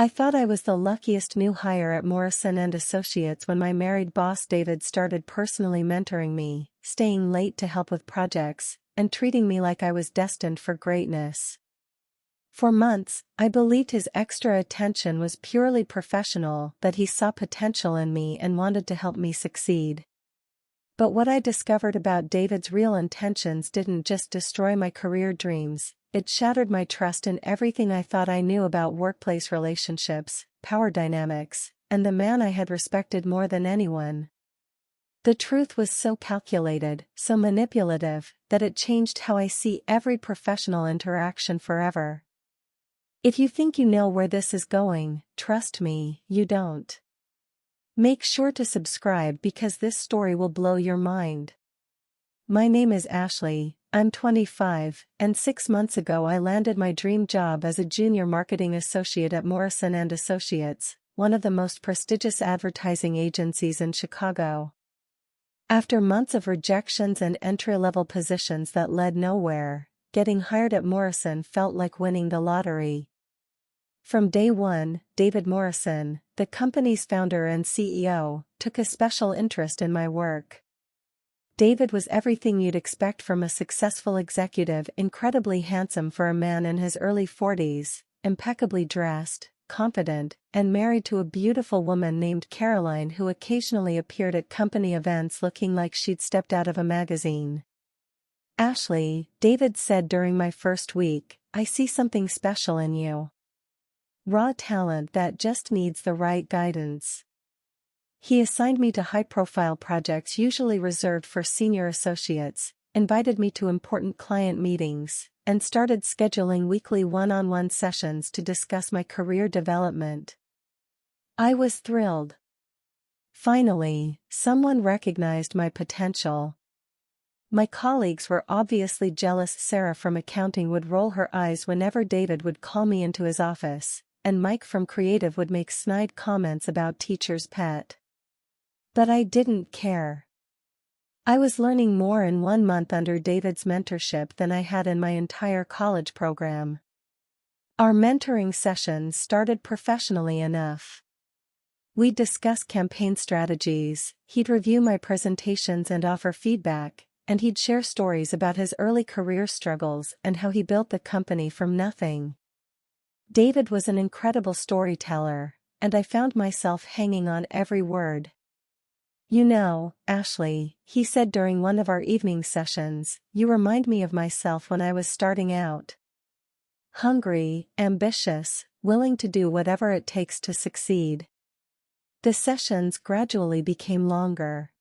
I thought I was the luckiest new hire at Morrison and Associates when my married boss David started personally mentoring me, staying late to help with projects, and treating me like I was destined for greatness. For months, I believed his extra attention was purely professional, that he saw potential in me and wanted to help me succeed. But what I discovered about David's real intentions didn't just destroy my career dreams, it shattered my trust in everything I thought I knew about workplace relationships, power dynamics, and the man I had respected more than anyone. The truth was so calculated, so manipulative, that it changed how I see every professional interaction forever. If you think you know where this is going, trust me, you don't. Make sure to subscribe because this story will blow your mind. My name is Ashley, I'm 25, and 6 months ago I landed my dream job as a junior marketing associate at Morrison & Associates, one of the most prestigious advertising agencies in Chicago. After months of rejections and entry-level positions that led nowhere, getting hired at Morrison felt like winning the lottery. From day one, David Morrison, the company's founder and CEO, took a special interest in my work. David was everything you'd expect from a successful executive, incredibly handsome for a man in his early 40s, impeccably dressed, confident, and married to a beautiful woman named Caroline who occasionally appeared at company events looking like she'd stepped out of a magazine. "Ashley," David said during my first week, "I see something special in you. Raw talent that just needs the right guidance." He assigned me to high-profile projects usually reserved for senior associates, invited me to important client meetings, and started scheduling weekly one-on-one sessions to discuss my career development. I was thrilled. Finally, someone recognized my potential. My colleagues were obviously jealous. Sarah from accounting would roll her eyes whenever David would call me into his office, and Mike from creative would make snide comments about teacher's pet. But I didn't care. I was learning more in 1 month under David's mentorship than I had in my entire college program. Our mentoring sessions started professionally enough. We'd discuss campaign strategies, he'd review my presentations and offer feedback, and he'd share stories about his early career struggles and how he built the company from nothing. David was an incredible storyteller, and I found myself hanging on every word. "You know, Ashley," he said during one of our evening sessions, "you remind me of myself when I was starting out. Hungry, ambitious, willing to do whatever it takes to succeed." The sessions gradually became longer.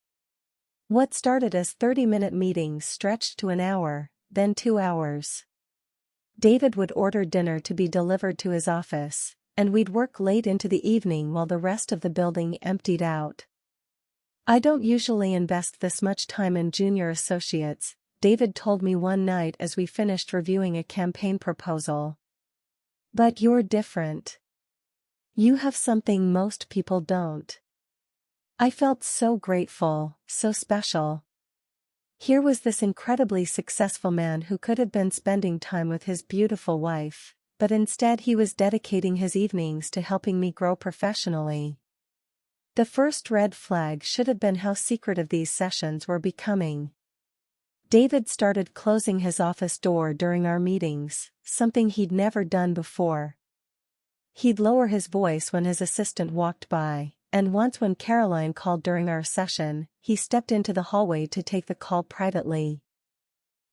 What started as 30-minute meetings stretched to an hour, then 2 hours. David would order dinner to be delivered to his office, and we'd work late into the evening while the rest of the building emptied out. "I don't usually invest this much time in junior associates," David told me one night as we finished reviewing a campaign proposal. "But you're different. You have something most people don't." I felt so grateful, so special. Here was this incredibly successful man who could have been spending time with his beautiful wife, but instead he was dedicating his evenings to helping me grow professionally. The first red flag should have been how secretive these sessions were becoming. David started closing his office door during our meetings, something he'd never done before. He'd lower his voice when his assistant walked by, and once when Caroline called during our session, he stepped into the hallway to take the call privately.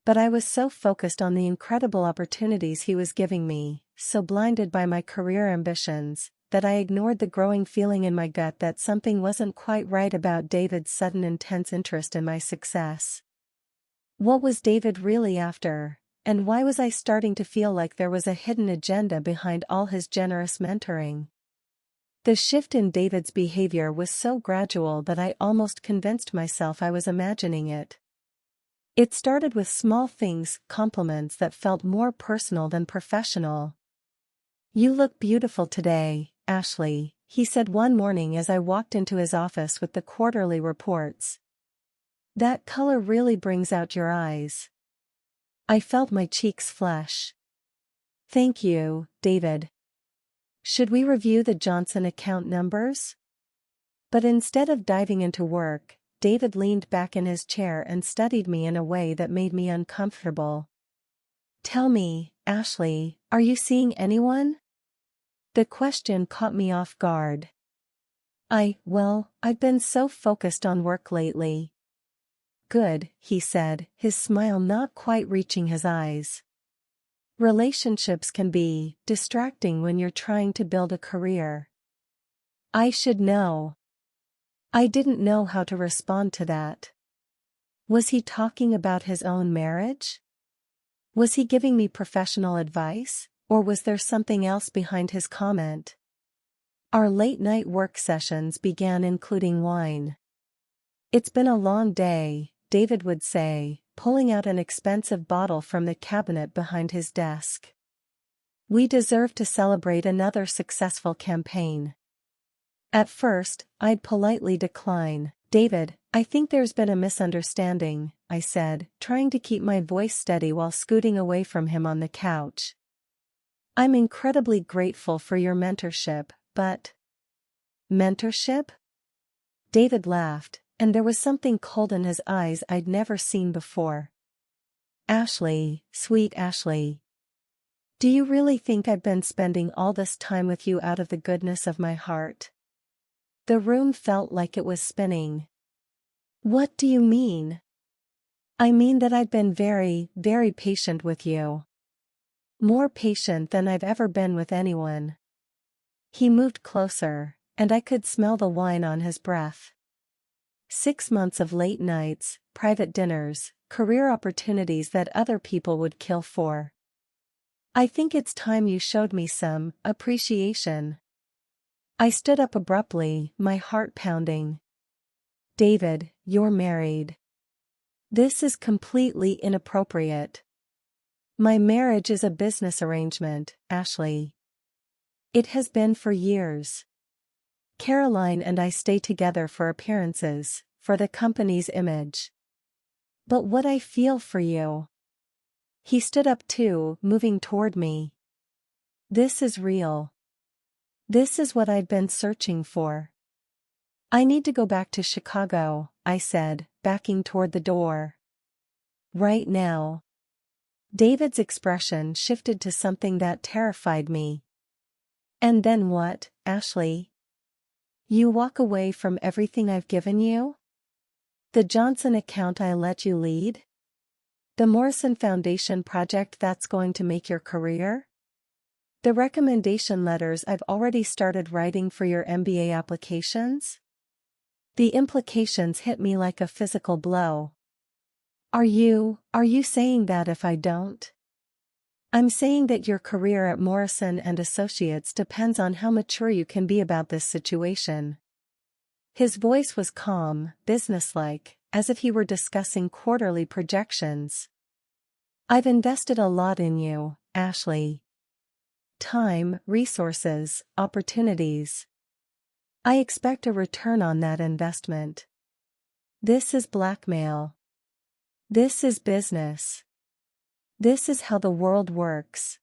But I was so focused on the incredible opportunities he was giving me, so blinded by my career ambitions, that I ignored the growing feeling in my gut that something wasn't quite right about David's sudden intense interest in my success. What was David really after, and why was I starting to feel like there was a hidden agenda behind all his generous mentoring? The shift in David's behavior was so gradual that I almost convinced myself I was imagining it. It started with small things, compliments that felt more personal than professional. "You look beautiful today, Ashley," he said one morning as I walked into his office with the quarterly reports. "That color really brings out your eyes." I felt my cheeks flush. "Thank you, David." Should we review the Johnson account numbers? But instead of diving into work, David leaned back in his chair and studied me in a way that made me uncomfortable. Tell me, Ashley, are you seeing anyone? The question caught me off guard. I've been so focused on work lately. Good, he said, his smile not quite reaching his eyes. Relationships can be distracting when you're trying to build a career. I should know. I didn't know how to respond to that. Was he talking about his own marriage? Was he giving me professional advice, or was there something else behind his comment? Our late-night work sessions began including wine. It's been a long day, David would say, pulling out an expensive bottle from the cabinet behind his desk. We deserve to celebrate another successful campaign. At first, I'd politely decline. David, I think there's been a misunderstanding, I said, trying to keep my voice steady while scooting away from him on the couch. I'm incredibly grateful for your mentorship, but... Mentorship? David laughed, and there was something cold in his eyes I'd never seen before. Ashley, sweet Ashley. Do you really think I've been spending all this time with you out of the goodness of my heart? The room felt like it was spinning. What do you mean? I mean that I've been very, very patient with you. More patient than I've ever been with anyone. He moved closer, and I could smell the wine on his breath. 6 months of late nights, private dinners, career opportunities that other people would kill for. I think it's time you showed me some appreciation. I stood up abruptly, my heart pounding. David, you're married. This is completely inappropriate. My marriage is a business arrangement, Ashley. It has been for years. Caroline and I stay together for appearances, for the company's image. But what I feel for you. He stood up too, moving toward me. This is real. This is what I'd been searching for. I need to go back to Chicago, I said, backing toward the door. Right now. David's expression shifted to something that terrified me. And then what, Ashley? You walk away from everything I've given you? The Johnson account I let you lead? The Morrison Foundation project that's going to make your career? The recommendation letters I've already started writing for your MBA applications? The implications hit me like a physical blow. Are you saying that if I don't? I'm saying that your career at Morrison and Associates depends on how mature you can be about this situation. His voice was calm, businesslike, as if he were discussing quarterly projections. I've invested a lot in you, Ashley. Time, resources, opportunities. I expect a return on that investment. This is blackmail. This is business. This is how the world works.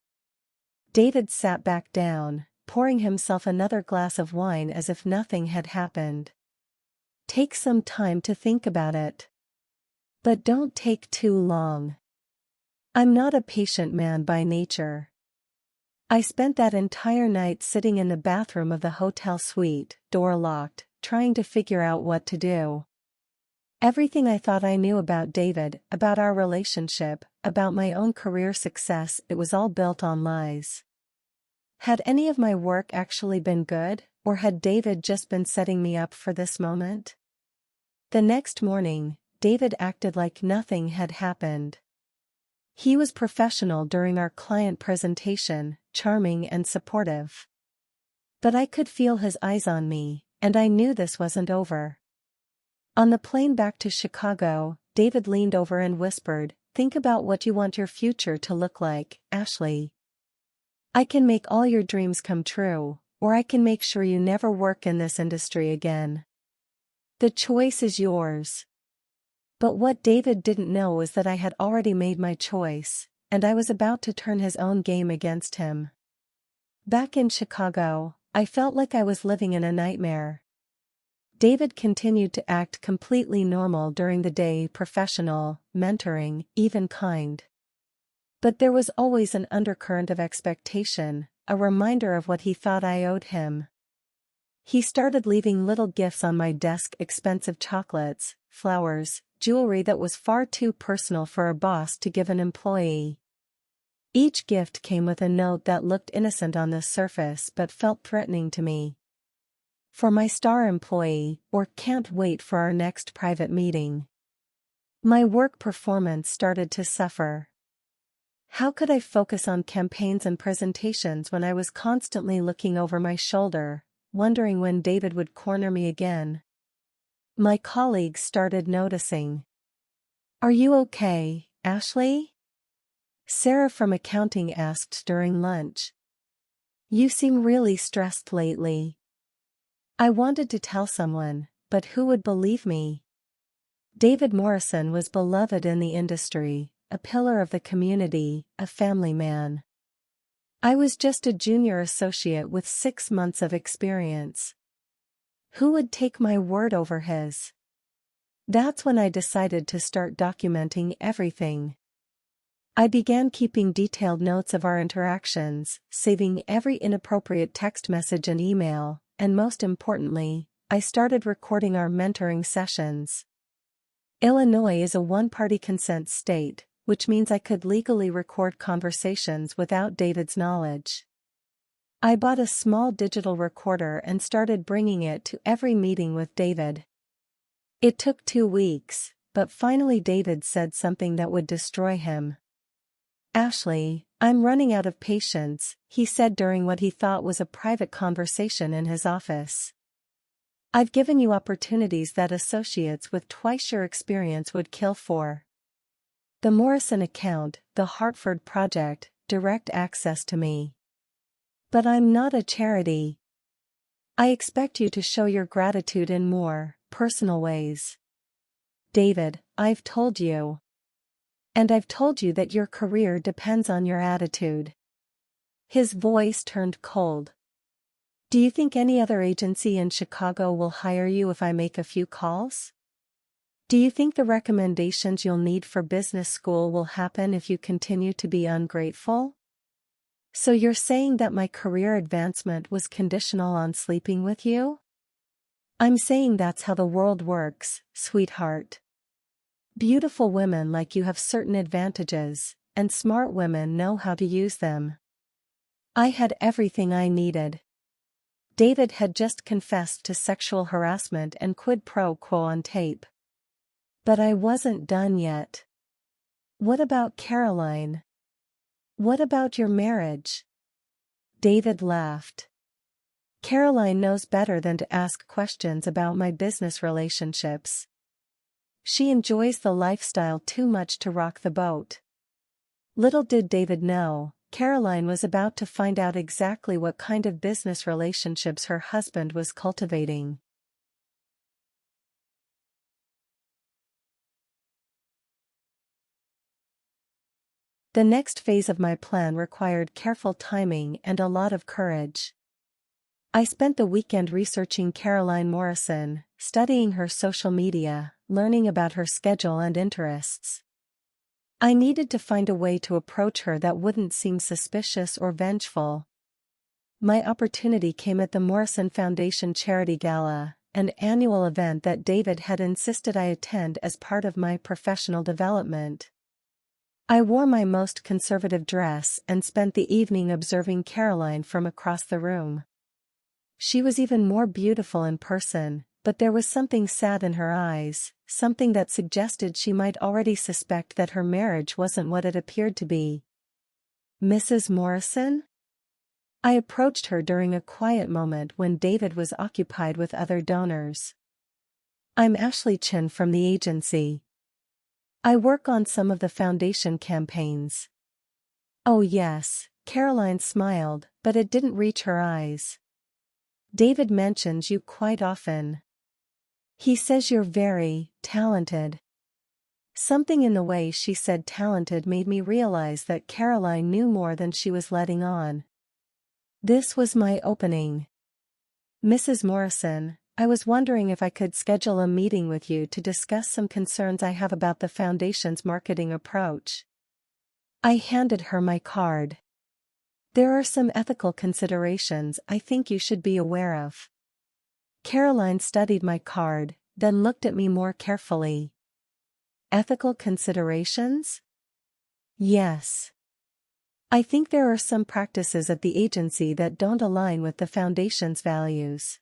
David sat back down, pouring himself another glass of wine as if nothing had happened. Take some time to think about it. But don't take too long. I'm not a patient man by nature. I spent that entire night sitting in the bathroom of the hotel suite, door locked, trying to figure out what to do. Everything I thought I knew about David, about our relationship, about my own career success, it was all built on lies. Had any of my work actually been good, or had David just been setting me up for this moment? The next morning, David acted like nothing had happened. He was professional during our client presentation, charming and supportive. But I could feel his eyes on me, and I knew this wasn't over. On the plane back to Chicago, David leaned over and whispered, "Think about what you want your future to look like, Ashley. I can make all your dreams come true, or I can make sure you never work in this industry again. The choice is yours." But what David didn't know was that I had already made my choice, and I was about to turn his own game against him. Back in Chicago, I felt like I was living in a nightmare. David continued to act completely normal during the day, professional, mentoring, even kind. But there was always an undercurrent of expectation, a reminder of what he thought I owed him. He started leaving little gifts on my desk, expensive chocolates, flowers, jewelry that was far too personal for a boss to give an employee. Each gift came with a note that looked innocent on the surface but felt threatening to me. For my star employee, or can't wait for our next private meeting. My work performance started to suffer. How could I focus on campaigns and presentations when I was constantly looking over my shoulder, wondering when David would corner me again? My colleagues started noticing. "Are you okay, Ashley?" Sarah from accounting asked during lunch. "You seem really stressed lately." I wanted to tell someone, but who would believe me? David Morrison was beloved in the industry, a pillar of the community, a family man. I was just a junior associate with 6 months of experience. Who would take my word over his? That's when I decided to start documenting everything. I began keeping detailed notes of our interactions, saving every inappropriate text message and email, and most importantly, I started recording our mentoring sessions. Illinois is a one-party consent state, which means I could legally record conversations without David's knowledge. I bought a small digital recorder and started bringing it to every meeting with David. It took 2 weeks, but finally David said something that would destroy him. "Ashley, I'm running out of patience," he said during what he thought was a private conversation in his office. "I've given you opportunities that associates with twice your experience would kill for. The Morrison account, the Hartford project, direct access to me. But I'm not a charity. I expect you to show your gratitude in more personal ways. David, I've told you. And I've told you that your career depends on your attitude." His voice turned cold. "Do you think any other agency in Chicago will hire you if I make a few calls? Do you think the recommendations you'll need for business school will happen if you continue to be ungrateful? So you're saying that my career advancement was conditional on sleeping with you? I'm saying that's how the world works, sweetheart. Beautiful women like you have certain advantages, and smart women know how to use them. I had everything I needed." David had just confessed to sexual harassment and quid pro quo on tape. But I wasn't done yet. "What about Caroline? What about your marriage?" David laughed. "Caroline knows better than to ask questions about my business relationships. She enjoys the lifestyle too much to rock the boat." Little did David know, Caroline was about to find out exactly what kind of business relationships her husband was cultivating. The next phase of my plan required careful timing and a lot of courage. I spent the weekend researching Caroline Morrison, studying her social media, learning about her schedule and interests. I needed to find a way to approach her that wouldn't seem suspicious or vengeful. My opportunity came at the Morrison Foundation Charity Gala, an annual event that David had insisted I attend as part of my professional development. I wore my most conservative dress and spent the evening observing Caroline from across the room. She was even more beautiful in person, but there was something sad in her eyes, something that suggested she might already suspect that her marriage wasn't what it appeared to be. "Mrs. Morrison?" I approached her during a quiet moment when David was occupied with other donors. "I'm Ashley Chin from the agency. I work on some of the foundation campaigns." "Oh yes," Caroline smiled, but it didn't reach her eyes. "David mentions you quite often. He says you're very talented." Something in the way she said talented made me realize that Caroline knew more than she was letting on. This was my opening. Mrs. Morrison, I was wondering if I could schedule a meeting with you to discuss some concerns I have about the Foundation's marketing approach. I handed her my card. There are some ethical considerations I think you should be aware of. Caroline studied my card, then looked at me more carefully. Ethical considerations? Yes. I think there are some practices at the agency that don't align with the Foundation's values.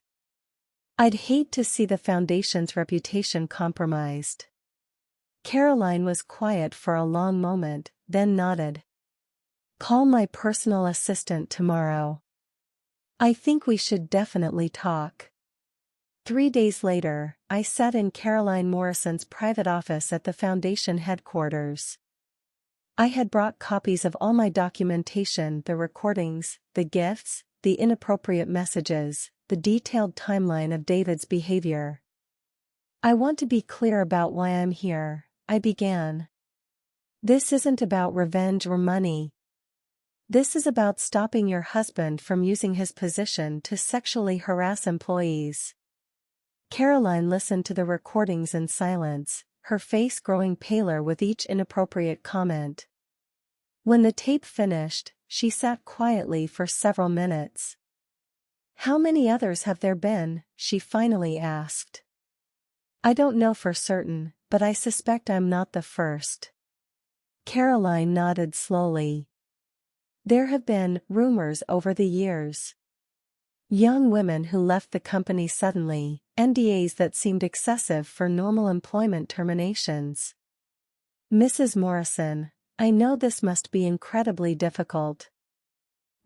I'd hate to see the Foundation's reputation compromised. Caroline was quiet for a long moment, then nodded. Call my personal assistant tomorrow. I think we should definitely talk. 3 days later, I sat in Caroline Morrison's private office at the Foundation headquarters. I had brought copies of all my documentation, the recordings, the gifts, the inappropriate messages, the detailed timeline of David's behavior. I want to be clear about why I'm here, I began. This isn't about revenge or money. This is about stopping your husband from using his position to sexually harass employees. Caroline listened to the recordings in silence, her face growing paler with each inappropriate comment. When the tape finished, she sat quietly for several minutes. How many others have there been? She finally asked. I don't know for certain, but I suspect I'm not the first. Caroline nodded slowly. There have been rumors over the years. Young women who left the company suddenly, NDAs that seemed excessive for normal employment terminations. Mrs. Morrison, I know this must be incredibly difficult.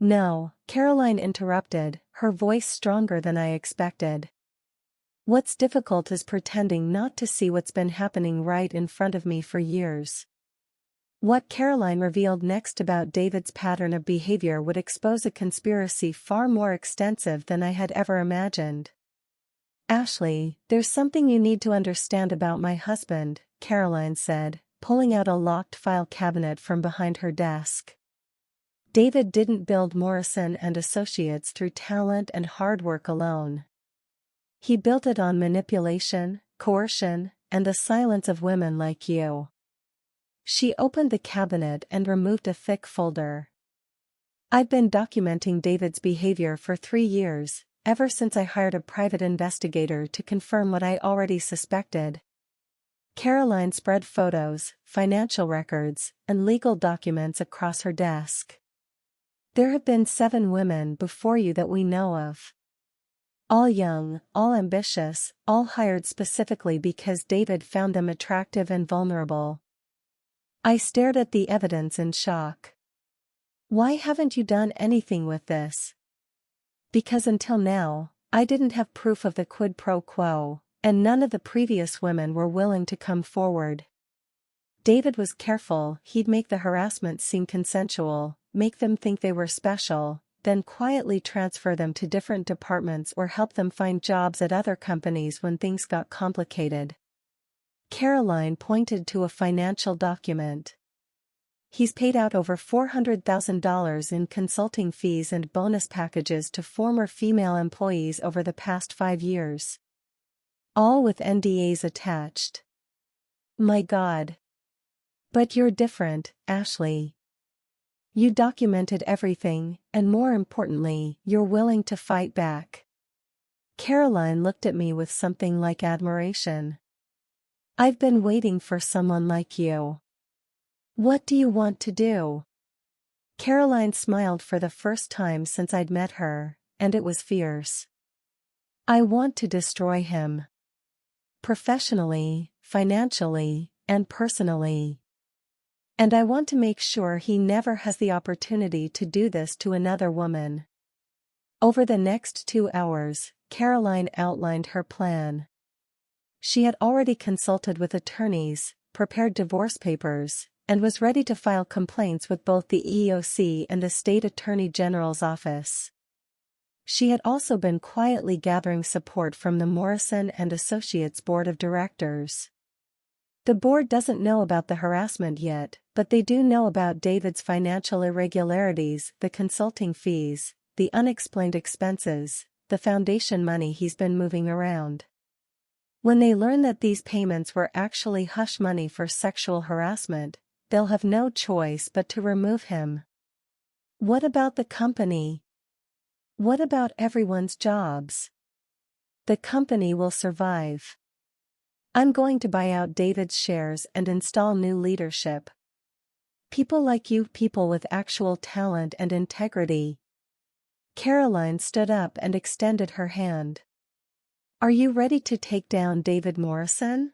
No, Caroline interrupted, her voice stronger than I expected. What's difficult is pretending not to see what's been happening right in front of me for years. What Caroline revealed next about David's pattern of behavior would expose a conspiracy far more extensive than I had ever imagined. Ashley, there's something you need to understand about my husband, Caroline said, pulling out a locked file cabinet from behind her desk. David didn't build Morrison and Associates through talent and hard work alone. He built it on manipulation, coercion, and the silence of women like you. She opened the cabinet and removed a thick folder. I've been documenting David's behavior for 3 years, ever since I hired a private investigator to confirm what I already suspected. Caroline spread photos, financial records, and legal documents across her desk. There have been 7 women before you that we know of. All young, all ambitious, all hired specifically because David found them attractive and vulnerable. I stared at the evidence in shock. Why haven't you done anything with this? Because until now, I didn't have proof of the quid pro quo, and none of the previous women were willing to come forward. David was careful, he'd make the harassment seem consensual, make them think they were special, then quietly transfer them to different departments or help them find jobs at other companies when things got complicated. Caroline pointed to a financial document. He's paid out over $400,000 in consulting fees and bonus packages to former female employees over the past 5 years. All with NDAs attached. My God. But you're different, Ashley. You documented everything, and more importantly, you're willing to fight back. Caroline looked at me with something like admiration. I've been waiting for someone like you. What do you want to do? Caroline smiled for the first time since I'd met her, and it was fierce. I want to destroy him. Professionally, financially, and personally. And I want to make sure he never has the opportunity to do this to another woman. Over the next 2 hours, Caroline outlined her plan. She had already consulted with attorneys, prepared divorce papers, and was ready to file complaints with both the EEOC and the State Attorney General's office. She had also been quietly gathering support from the Morrison and Associates Board of Directors. The board doesn't know about the harassment yet, but they do know about David's financial irregularities, the consulting fees, the unexplained expenses, the foundation money he's been moving around. When they learn that these payments were actually hush money for sexual harassment, they'll have no choice but to remove him. What about the company? What about everyone's jobs? The company will survive. I'm going to buy out David's shares and install new leadership. People like you, people with actual talent and integrity. Caroline stood up and extended her hand. Are you ready to take down David Morrison?